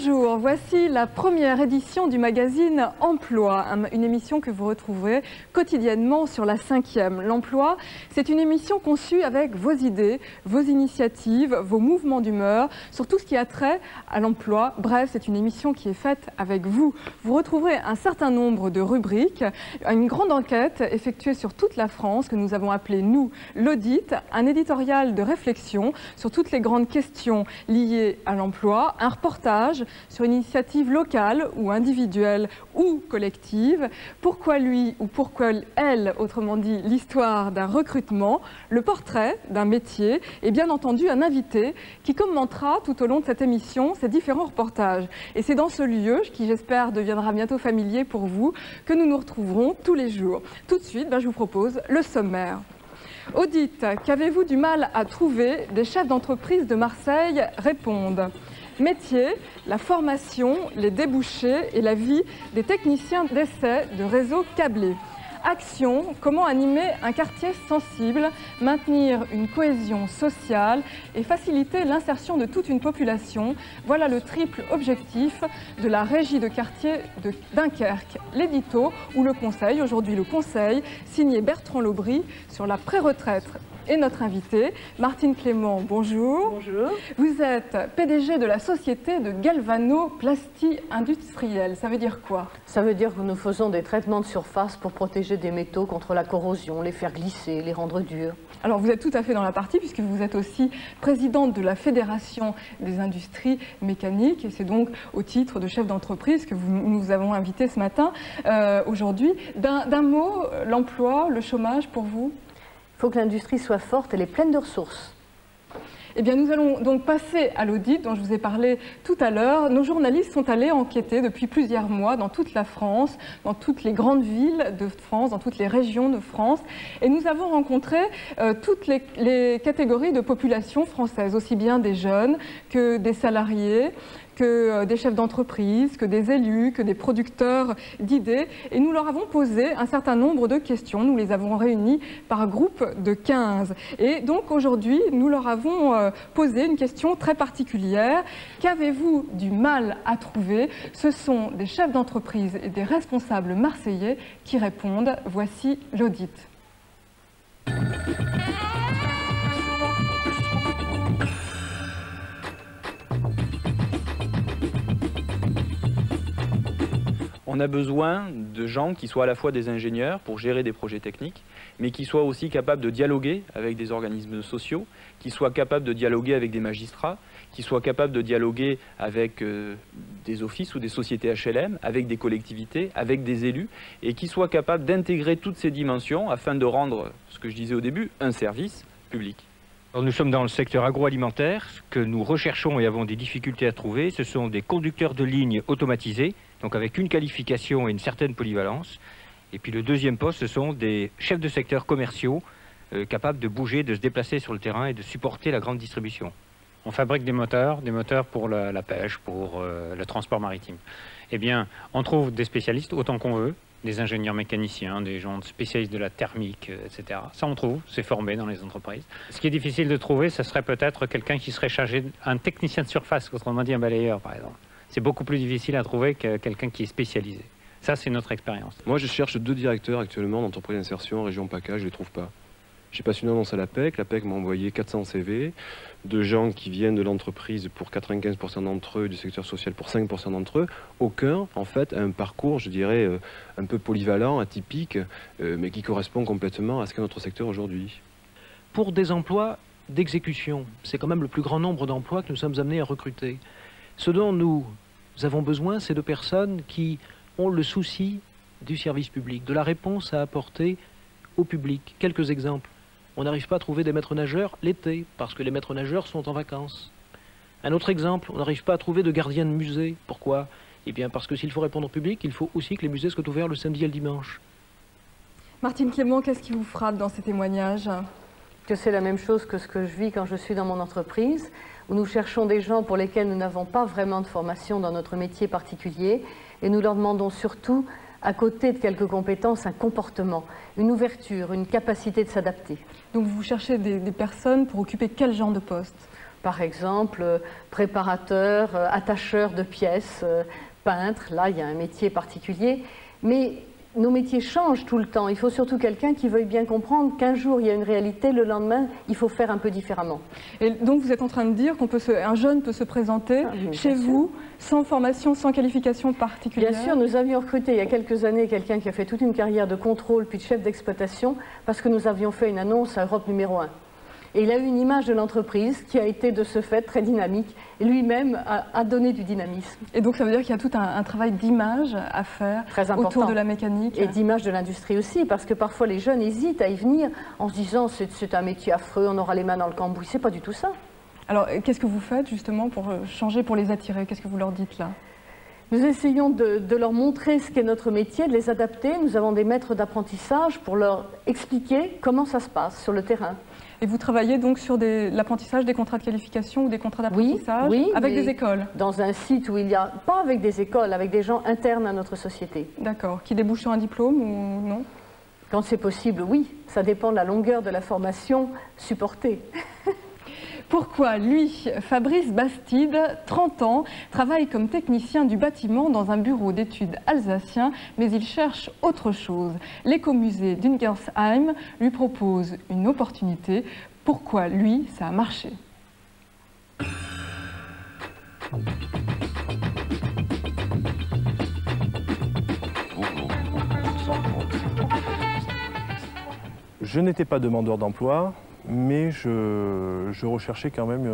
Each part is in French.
Bonjour, voici la première édition du magazine Emploi, une émission que vous retrouverez quotidiennement sur la 5e. L'Emploi, c'est une émission conçue avec vos idées, vos initiatives, vos mouvements d'humeur, sur tout ce qui a trait à l'emploi. Bref, c'est une émission qui est faite avec vous. Vous retrouverez un certain nombre de rubriques, une grande enquête effectuée sur toute la France que nous avons appelée, nous, l'audit, un éditorial de réflexion sur toutes les grandes questions liées à l'emploi, un reportage sur une initiative locale ou individuelle ou collective, pourquoi lui ou pourquoi elle, autrement dit l'histoire d'un recrutement, le portrait d'un métier et bien entendu un invité qui commentera tout au long de cette émission ces différents reportages. Et c'est dans ce lieu, qui j'espère deviendra bientôt familier pour vous, que nous nous retrouverons tous les jours. Tout de suite, je vous propose le sommaire. Audit, qu'avez-vous du mal à trouver? Des chefs d'entreprise de Marseille répondent. Métier, la formation, les débouchés et la vie des techniciens d'essai de réseaux câblés. Action, comment animer un quartier sensible, maintenir une cohésion sociale et faciliter l'insertion de toute une population. Voilà le triple objectif de la régie de quartier de Dunkerque. L'édito ou le conseil, aujourd'hui le conseil, signé Bertrand Lobry sur la pré-retraite. Et notre invité, Martine Clément, bonjour. Bonjour. Vous êtes PDG de la société de Galvano-Plastie Industrielle. Ça veut dire quoi? Ça veut dire que nous faisons des traitements de surface pour protéger des métaux contre la corrosion, les faire glisser, les rendre durs. Alors vous êtes tout à fait dans la partie puisque vous êtes aussi présidente de la Fédération des industries mécaniques et c'est donc au titre de chef d'entreprise que nous avons invité ce matin, aujourd'hui. D'un mot, l'emploi, le chômage pour vous? Il faut que l'industrie soit forte, elle est pleine de ressources. Eh bien, nous allons donc passer à l'audit dont je vous ai parlé tout à l'heure. Nos journalistes sont allés enquêter depuis plusieurs mois dans toute la France, dans toutes les grandes villes de France, dans toutes les régions de France. Et nous avons rencontré toutes les catégories de population française, aussi bien des jeunes que des salariés, que des chefs d'entreprise, que des élus, que des producteurs d'idées. Et nous leur avons posé un certain nombre de questions. Nous les avons réunis par groupe de 15. Et donc aujourd'hui, nous leur avons posé une question très particulière. Qu'avez-vous du mal à trouver? Ce sont des chefs d'entreprise et des responsables marseillais qui répondent. Voici l'audit. On a besoin de gens qui soient à la fois des ingénieurs pour gérer des projets techniques, mais qui soient aussi capables de dialoguer avec des organismes sociaux, qui soient capables de dialoguer avec des magistrats, qui soient capables de dialoguer avec des offices ou des sociétés HLM, avec des collectivités, avec des élus, et qui soient capables d'intégrer toutes ces dimensions afin de rendre, ce que je disais au début, un service public. Alors nous sommes dans le secteur agroalimentaire. Ce que nous recherchons et avons des difficultés à trouver, ce sont des conducteurs de lignes automatisés, donc avec une qualification et une certaine polyvalence. Et puis le deuxième poste, ce sont des chefs de secteur commerciaux capables de bouger, de se déplacer sur le terrain et de supporter la grande distribution. On fabrique des moteurs pour la pêche, pour le transport maritime. Eh bien, on trouve des spécialistes autant qu'on veut, des ingénieurs mécaniciens, des gens spécialistes de la thermique, etc. Ça, on trouve, c'est formé dans les entreprises. Ce qui est difficile de trouver, ce serait peut-être quelqu'un qui serait chargé, un technicien de surface, autrement dit un balayeur, par exemple. C'est beaucoup plus difficile à trouver que quelqu'un qui est spécialisé. Ça, c'est notre expérience. Moi, je cherche 2 directeurs actuellement d'entreprise d'insertion en région PACA, je ne les trouve pas. J'ai passé une annonce à l'APEC m'a envoyé 400 CV de gens qui viennent de l'entreprise pour 95% d'entre eux, du secteur social pour 5% d'entre eux. Aucun, en fait, a un parcours, je dirais, un peu polyvalent, atypique, mais qui correspond complètement à ce qu'est notre secteur aujourd'hui. Pour des emplois d'exécution, c'est quand même le plus grand nombre d'emplois que nous sommes amenés à recruter. Ce dont nous avons besoin, c'est de personnes qui ont le souci du service public, de la réponse à apporter au public. Quelques exemples. On n'arrive pas à trouver des maîtres nageurs l'été, parce que les maîtres nageurs sont en vacances. Un autre exemple, on n'arrive pas à trouver de gardiens de musée. Pourquoi? Eh bien parce que s'il faut répondre au public, il faut aussi que les musées soient ouverts le samedi et le dimanche. Martine Clément, qu'est-ce qui vous frappe dans ces témoignages? Que c'est la même chose que ce que je vis quand je suis dans mon entreprise, où nous cherchons des gens pour lesquels nous n'avons pas vraiment de formation dans notre métier particulier, et nous leur demandons surtout, à côté de quelques compétences, un comportement, une ouverture, une capacité de s'adapter. Donc vous cherchez des personnes pour occuper quel genre de poste? Par exemple, préparateur, attacheur de pièces, peintre, là il y a un métier particulier. Mais nos métiers changent tout le temps. Il faut surtout quelqu'un qui veuille bien comprendre qu'un jour il y a une réalité, le lendemain il faut faire un peu différemment. Et donc vous êtes en train de dire qu'un jeune peut se présenter chez vous sans formation, sans qualification particulière? Bien sûr, nous avions recruté il y a quelques années quelqu'un qui a fait toute une carrière de contrôle puis de chef d'exploitation parce que nous avions fait une annonce à Europe numéro 1. Et il a eu une image de l'entreprise qui a été de ce fait très dynamique et lui-même a donné du dynamisme. Et donc ça veut dire qu'il y a tout un travail d'image à faire autour de la mécanique. Et d'image de l'industrie aussi, parce que parfois les jeunes hésitent à y venir en se disant c'est un métier affreux, on aura les mains dans le cambouis. C'est pas du tout ça. Alors qu'est-ce que vous faites justement pour changer, pour les attirer? Qu'est-ce que vous leur dites là? Nous essayons de leur montrer ce qu'est notre métier, de les adapter. Nous avons des maîtres d'apprentissage pour leur expliquer comment ça se passe sur le terrain. Et vous travaillez donc sur l'apprentissage des contrats de qualification ou des contrats d'apprentissage avec des écoles? Dans un site où il n'y a pas avec des écoles, avec des gens internes à notre société. D'accord. Qui débouchent sur un diplôme ou non? Quand c'est possible, oui. Ça dépend de la longueur de la formation supportée. Pourquoi lui, Fabrice Bastide, 30 ans, travaille comme technicien du bâtiment dans un bureau d'études alsacien, mais il cherche autre chose. L'écomusée d'Ungersheim lui propose une opportunité. Pourquoi lui, ça a marché? Je n'étais pas demandeur d'emploi, mais je recherchais quand même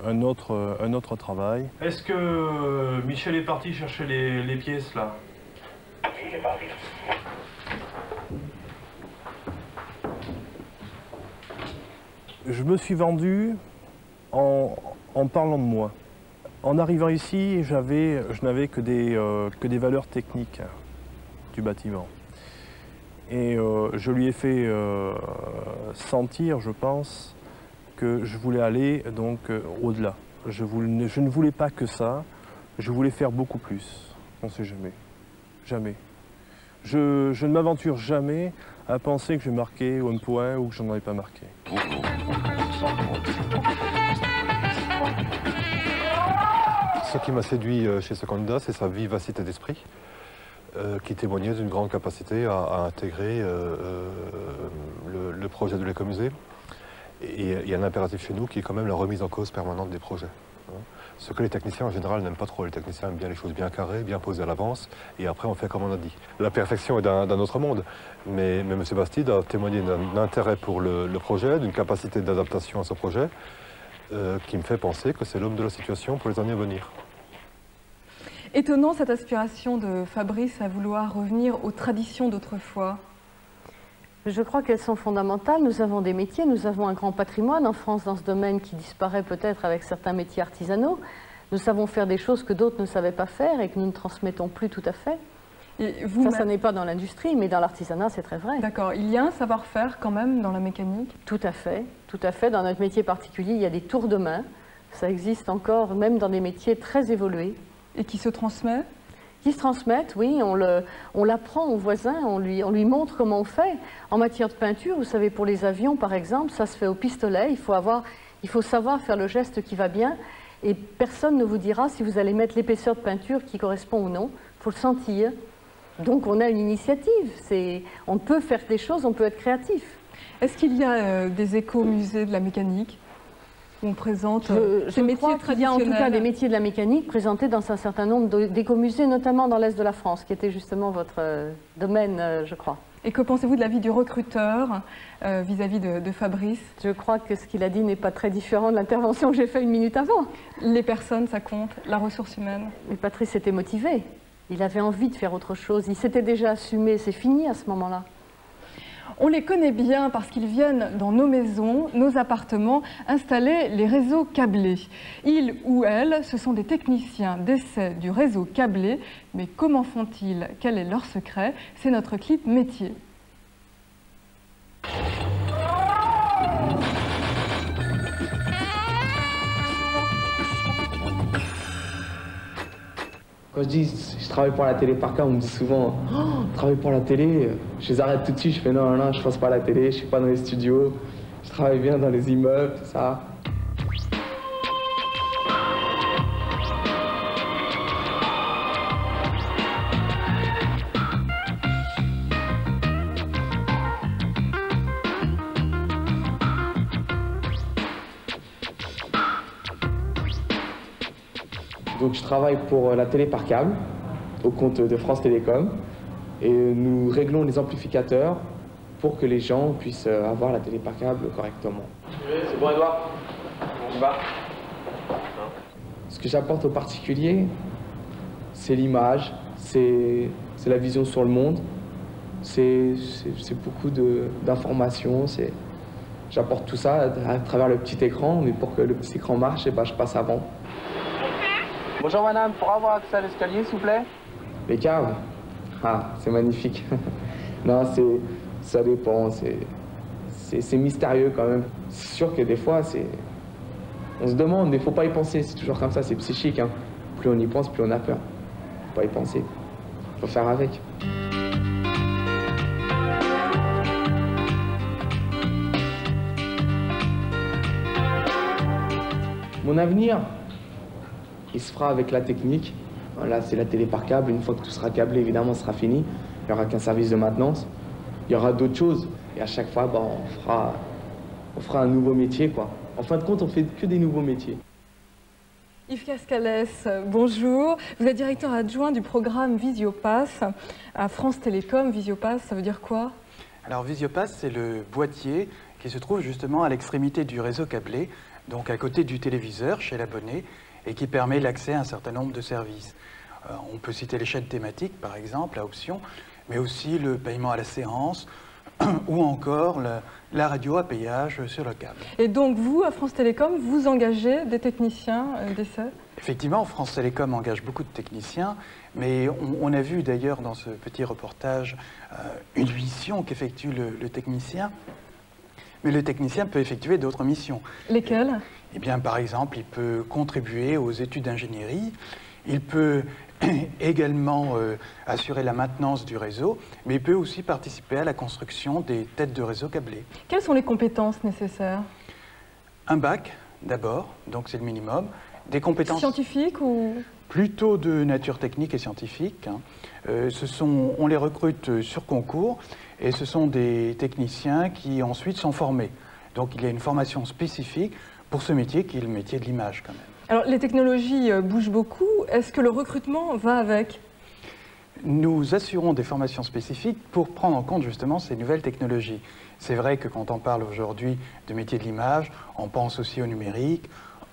un autre travail. Est-ce que Michel est parti chercher les pièces là? Oui, il est parti. Je me suis vendu en parlant de moi. En arrivant ici, je n'avais que des valeurs techniques du bâtiment. Et je lui ai fait sentir, je pense, que je voulais aller donc au-delà. Je ne voulais pas que ça, je voulais faire beaucoup plus. On ne sait jamais. Jamais. Je ne m'aventure jamais à penser que je vais marquer un point ou que je n'en ai pas marqué. Ce qui m'a séduit chez ce candidat, c'est sa vivacité d'esprit. Qui témoignait d'une grande capacité à intégrer le projet de l'écomusée. Et il y a un impératif chez nous qui est quand même la remise en cause permanente des projets. Ce que les techniciens en général n'aiment pas trop. Les techniciens aiment bien les choses bien carrées, bien posées à l'avance, et après on fait comme on a dit. La perfection est d'un autre monde, mais M. Bastide a témoigné d'un intérêt pour le projet, d'une capacité d'adaptation à ce projet, qui me fait penser que c'est l'homme de la situation pour les années à venir. Étonnant cette aspiration de Fabrice à vouloir revenir aux traditions d'autrefois. Je crois qu'elles sont fondamentales. Nous avons des métiers, nous avons un grand patrimoine en France dans ce domaine qui disparaît peut-être avec certains métiers artisanaux. Nous savons faire des choses que d'autres ne savaient pas faire et que nous ne transmettons plus tout à fait. Et vous, ça n'est pas dans l'industrie, mais dans l'artisanat, c'est très vrai. D'accord. Il y a un savoir-faire quand même dans la mécanique? Tout à fait, tout à fait. Dans notre métier particulier, il y a des tours de main. Ça existe encore, même dans des métiers très évolués. Et qui se transmet? Qui se transmettent, oui. On l'apprend aux voisins, on lui montre comment on fait. En matière de peinture, vous savez, pour les avions, par exemple, ça se fait au pistolet. Il faut savoir faire le geste qui va bien. Et personne ne vous dira si vous allez mettre l'épaisseur de peinture qui correspond ou non. Il faut le sentir. Donc on a une initiative. On peut faire des choses, on peut être créatif. Est-ce qu'il y a des écomusées de la mécanique? On présente ces métiers traditionnels. Il y a en tout cas des métiers de la mécanique présentés dans un certain nombre d'écomusées, notamment dans l'Est de la France, qui était justement votre domaine, je crois. Et que pensez-vous de l'avis du recruteur vis-à-vis de Fabrice? Je crois que ce qu'il a dit n'est pas très différent de l'intervention que j'ai faite une minute avant. Les personnes, ça compte, la ressource humaine. Mais Patrice était motivé. Il avait envie de faire autre chose. Il s'était déjà assumé. C'est fini à ce moment-là. On les connaît bien parce qu'ils viennent dans nos maisons, nos appartements, installer les réseaux câblés. Ils ou elles, ce sont des techniciens d'essai du réseau câblé. Mais comment font-ils? Quel est leur secret? C'est notre clip métier. Quand je dis je travaille pour la télé par cas, on me dit souvent oh, travaille pour la télé, je les arrête tout de suite, je fais non, non, je passe pas à la télé, je suis pas dans les studios, je travaille bien dans les immeubles, tout ça. Donc je travaille pour la télé par câble, au compte de France Télécom, et nous réglons les amplificateurs pour que les gens puissent avoir la télé par câble correctement. C'est bon Edouard, on y va. Ce que j'apporte aux particuliers, c'est l'image, c'est la vision sur le monde, c'est beaucoup d'informations, j'apporte tout ça à travers le petit écran, mais pour que le petit écran marche, eh ben, je passe avant. Bonjour madame, pour avoir accès à l'escalier s'il vous plaît? Les caves? Ah, c'est magnifique. Non, ça dépend, c'est mystérieux quand même. C'est sûr que des fois, on se demande, mais il ne faut pas y penser, c'est toujours comme ça, c'est psychique. Hein. Plus on y pense, plus on a peur. Il ne faut pas y penser, il faut faire avec. Mon avenir, il se fera avec la technique. Là, c'est la télé par câble. Une fois que tout sera câblé, évidemment, ce sera fini. Il n'y aura qu'un service de maintenance. Il y aura d'autres choses. Et à chaque fois, ben, on fera un nouveau métier, quoi. En fin de compte, on fait que des nouveaux métiers. Yves Cascalès, bonjour. Vous êtes directeur adjoint du programme Visiopass à France Télécom. Visiopass, ça veut dire quoi? Alors Visiopass, c'est le boîtier qui se trouve justement à l'extrémité du réseau câblé, donc à côté du téléviseur chez l'abonné, et qui permet l'accès à un certain nombre de services. On peut citer les chaînes thématiques, par exemple, à option, mais aussi le paiement à la séance, ou encore la radio à péage sur le câble. Et donc vous, à France Télécom, vous engagez des techniciens d'essai? Effectivement, France Télécom engage beaucoup de techniciens, mais on a vu d'ailleurs dans ce petit reportage une mission qu'effectue le technicien, mais le technicien peut effectuer d'autres missions. Lesquelles? Eh bien, par exemple, il peut contribuer aux études d'ingénierie, il peut également assurer la maintenance du réseau, mais il peut aussi participer à la construction des têtes de réseau câblées. Quelles sont les compétences nécessaires? Un bac, d'abord, donc c'est le minimum. Des compétences... Scientifiques ou... Plutôt de nature technique et scientifique. Hein. On les recrute sur concours, et ce sont des techniciens qui ensuite sont formés. Donc il y a une formation spécifique pour ce métier qui est le métier de l'image quand même. Alors les technologies bougent beaucoup, est-ce que le recrutement va avec? Nous assurons des formations spécifiques pour prendre en compte justement ces nouvelles technologies. C'est vrai que quand on parle aujourd'hui de métier de l'image, on pense aussi au numérique,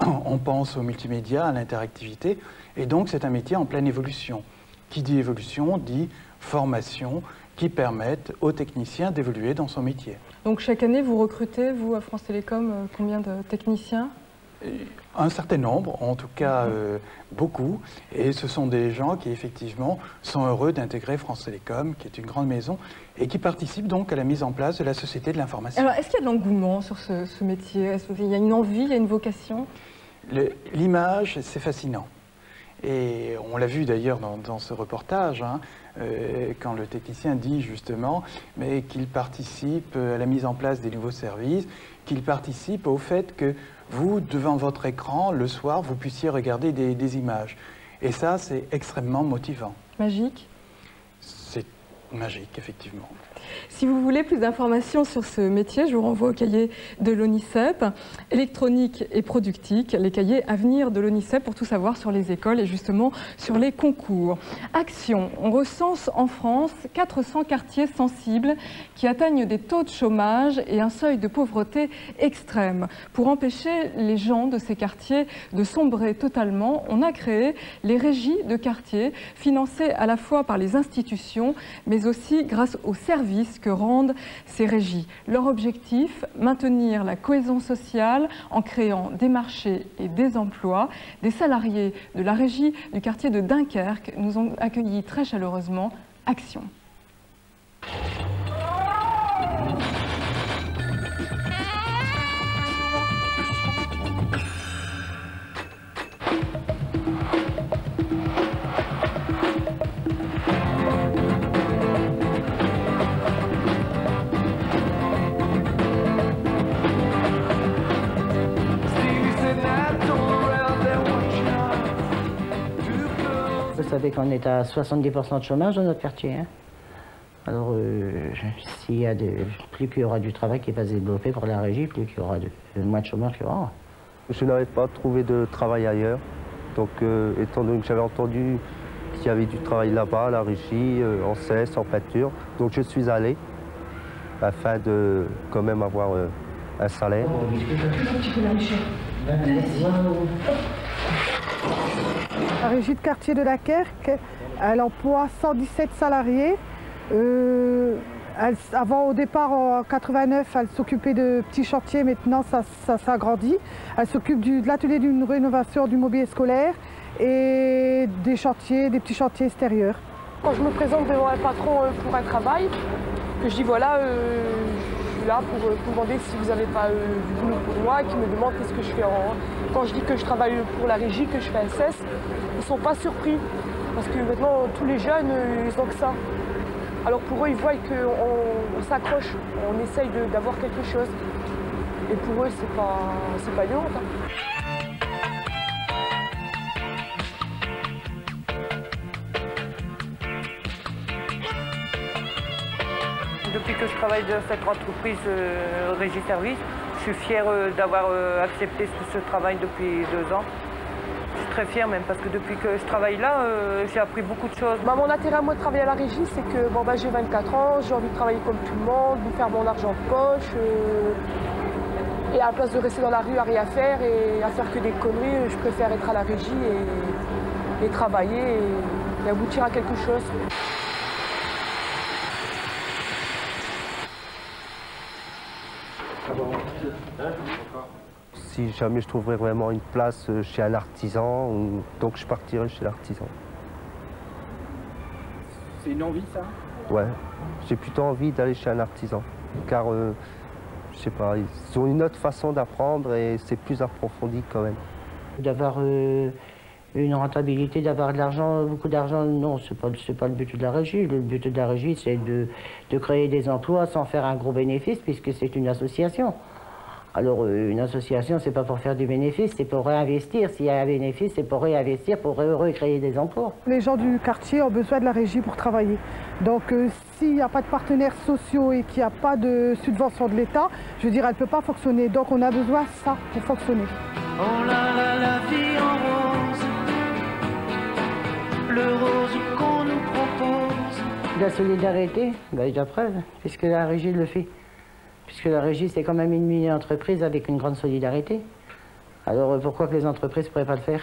on pense au multimédia, à l'interactivité, et donc c'est un métier en pleine évolution. Qui dit évolution dit formation qui permettent aux techniciens d'évoluer dans son métier. Donc chaque année, vous recrutez, vous, à France Télécom, combien de techniciens? Un certain nombre, en tout cas beaucoup, et ce sont des gens qui effectivement sont heureux d'intégrer France Télécom, qui est une grande maison, et qui participent donc à la mise en place de la société de l'information. Alors, est-ce qu'il y a de l'engouement sur ce métier? Est-ce qu'il y a une envie, il y a une vocation? L'image, c'est fascinant. Et on l'a vu d'ailleurs dans ce reportage, hein, quand le technicien dit justement qu'il participe à la mise en place des nouveaux services, qu'il participe au fait que vous, devant votre écran, le soir, vous puissiez regarder des images. Et ça, c'est extrêmement motivant. Magique? C'est magique, effectivement. Si vous voulez plus d'informations sur ce métier, je vous renvoie au cahier de l'ONICEP, électronique et productique, les cahiers à venir de l'ONICEP pour tout savoir sur les écoles et justement sur les concours. Action, on recense en France 400 quartiers sensibles qui atteignent des taux de chômage et un seuil de pauvreté extrême. Pour empêcher les gens de ces quartiers de sombrer totalement, on a créé les régies de quartier, financées à la fois par les institutions, mais aussi grâce aux services que rendent ces régies. Leur objectif, maintenir la cohésion sociale en créant des marchés et des emplois. Des salariés de la régie du quartier de Dunkerque nous ont accueillis très chaleureusement. Action. Vous savez qu'on est à 70% de chômage dans notre quartier. Hein. Alors, s'il y a plus qu'il y aura du travail qui va se développer pour la régie, plus qu'il y aura moins de chômage qu'il y aura. Je n'avais pas trouvé de travail ailleurs. Donc étant donné que j'avais entendu qu'il y avait du travail là-bas, à la régie, en cesse, en peinture, donc je suis allé afin de quand même avoir un salaire. La régie de quartier de Dunkerque, elle emploie 117 salariés. Avant, au départ, en 89, elle s'occupait de petits chantiers, maintenant ça s'agrandit. Elle s'occupe de l'atelier d'une rénovation du mobilier scolaire et des chantiers, des petits chantiers extérieurs. Quand je me présente devant un patron pour un travail, que je dis voilà, je suis là pour demander si vous n'avez pas du boulot pour moi, qui me demande qu'est-ce que je fais quand je dis que je travaille pour la régie, que je fais un CES, ils ne sont pas surpris. Parce que maintenant, tous les jeunes, ils ont que ça. Alors pour eux, ils voient qu'on s'accroche, on essaye d'avoir quelque chose. Et pour eux, c'est pas une honte. Depuis que je travaille dans cette entreprise Régie Service, je suis fière d'avoir accepté ce travail depuis 2 ans. Je suis très fière même parce que depuis que je travaille là, j'ai appris beaucoup de choses. Mon intérêt à moi de travailler à la régie, c'est que j'ai 24 ans, j'ai envie de travailler comme tout le monde, de faire mon argent de poche. Et à la place de rester dans la rue à rien faire et à faire que des conneries, je préfère être à la régie et travailler et aboutir à quelque chose. Si jamais je trouverais vraiment une place chez un artisan, donc je partirais chez l'artisan. C'est une envie, ça? Ouais, j'ai plutôt envie d'aller chez un artisan, car je sais pas, ils ont une autre façon d'apprendre et c'est plus approfondi quand même. D'avoir une rentabilité, d'avoir de l'argent, beaucoup d'argent, non, c'est pas le but de la régie. Le but de la régie, c'est de créer des emplois sans faire un gros bénéfice, puisque c'est une association. Alors, une association, c'est pas pour faire du bénéfice, c'est pour réinvestir. S'il y a un bénéfice, c'est pour réinvestir, pour recréer des emplois. Les gens du quartier ont besoin de la régie pour travailler. Donc, s'il n'y a pas de partenaires sociaux et qu'il n'y a pas de subvention de l'État, je veux dire, elle ne peut pas fonctionner. Donc, on a besoin de ça pour fonctionner. Oh là là, la vie en rose, le rose qu'on nous propose. La solidarité, il y a preuve, puisque la régie le fait. Puisque la régie, c'est quand même une mini-entreprise avec une grande solidarité. Alors pourquoi que les entreprises ne pourraient pas le faire?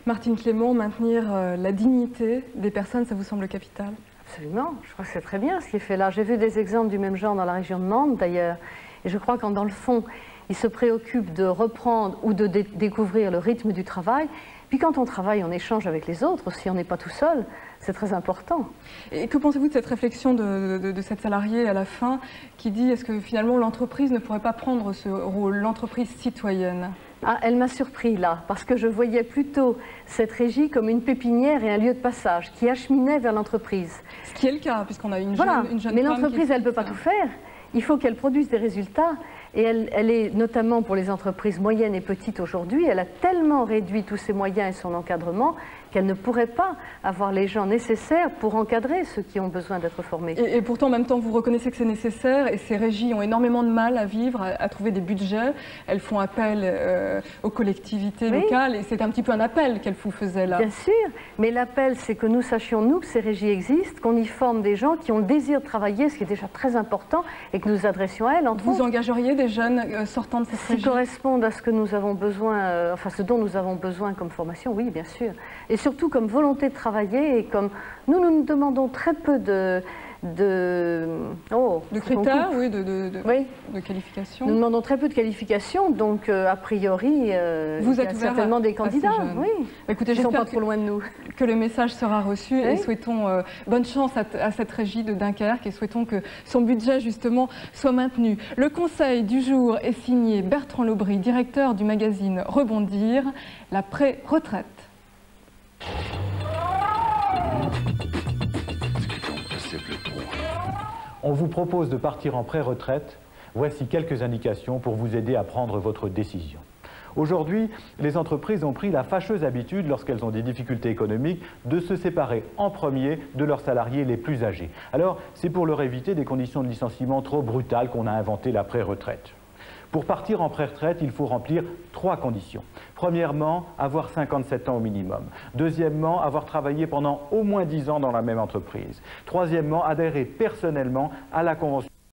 Martine Clément, maintenir la dignité des personnes, ça vous semble capital? Absolument, je crois que c'est très bien ce qui est fait là. J'ai vu des exemples du même genre dans la région de Nantes d'ailleurs. Et je crois qu'en dans le fond, ils se préoccupent de reprendre ou de découvrir le rythme du travail. Puis quand on travaille, on échange avec les autres, si on n'est pas tout seul, c'est très important. Et que pensez-vous de cette réflexion de cette salariée à la fin qui dit est-ce que finalement l'entreprise ne pourrait pas prendre ce rôle, l'entreprise citoyenne? Ah, elle m'a surpris là, parce que je voyais plutôt cette régie comme une pépinière et un lieu de passage qui acheminait vers l'entreprise. Ce qui est le cas, puisqu'on a une jeune mais femme l'entreprise, elle ne peut pas tout faire. Il faut qu'elle produise des résultats. Et elle est, notamment pour les entreprises moyennes et petites aujourd'hui, elle a tellement réduit tous ses moyens et son encadrement qu'elle ne pourrait pas avoir les gens nécessaires pour encadrer ceux qui ont besoin d'être formés. Et pourtant, en même temps, vous reconnaissez que c'est nécessaire et ces régies ont énormément de mal à vivre, à trouver des budgets. Elles font appel aux collectivités locales et c'est un petit peu un appel qu'elle vous faisait là. Bien sûr, mais l'appel, c'est que nous sachions, nous, que ces régies existent, qu'on y forme des gens qui ont le désir de travailler, ce qui est déjà très important, et que nous adressions à elles. Vous engageriez des jeunes sortant de cette régie? Qui correspondent à ce que nous avons besoin, enfin ce dont nous avons besoin comme formation, oui, bien sûr. Et surtout comme volonté de travailler et comme nous demandons très peu de critères, oui, de qualifications. Nous demandons très peu de qualifications, donc a priori, vous êtes il y a certainement des candidats. Oui. Écoutez, ils ne sont pas trop loin de nous. Que le message sera reçu et souhaitons bonne chance à cette régie de Dunkerque et souhaitons que son budget justement soit maintenu. Le conseil du jour est signé Bertrand Lobry, directeur du magazine Rebondir, la pré-retraite. On vous propose de partir en pré-retraite. Voici quelques indications pour vous aider à prendre votre décision. Aujourd'hui, les entreprises ont pris la fâcheuse habitude, lorsqu'elles ont des difficultés économiques, de se séparer en premier de leurs salariés les plus âgés. Alors, c'est pour leur éviter des conditions de licenciement trop brutales qu'on a inventé la pré-retraite. Pour partir en pré-retraite, il faut remplir 3 conditions. Premièrement, avoir 57 ans au minimum. Deuxièmement, avoir travaillé pendant au moins 10 ans dans la même entreprise. Troisièmement, adhérer personnellement à la Convention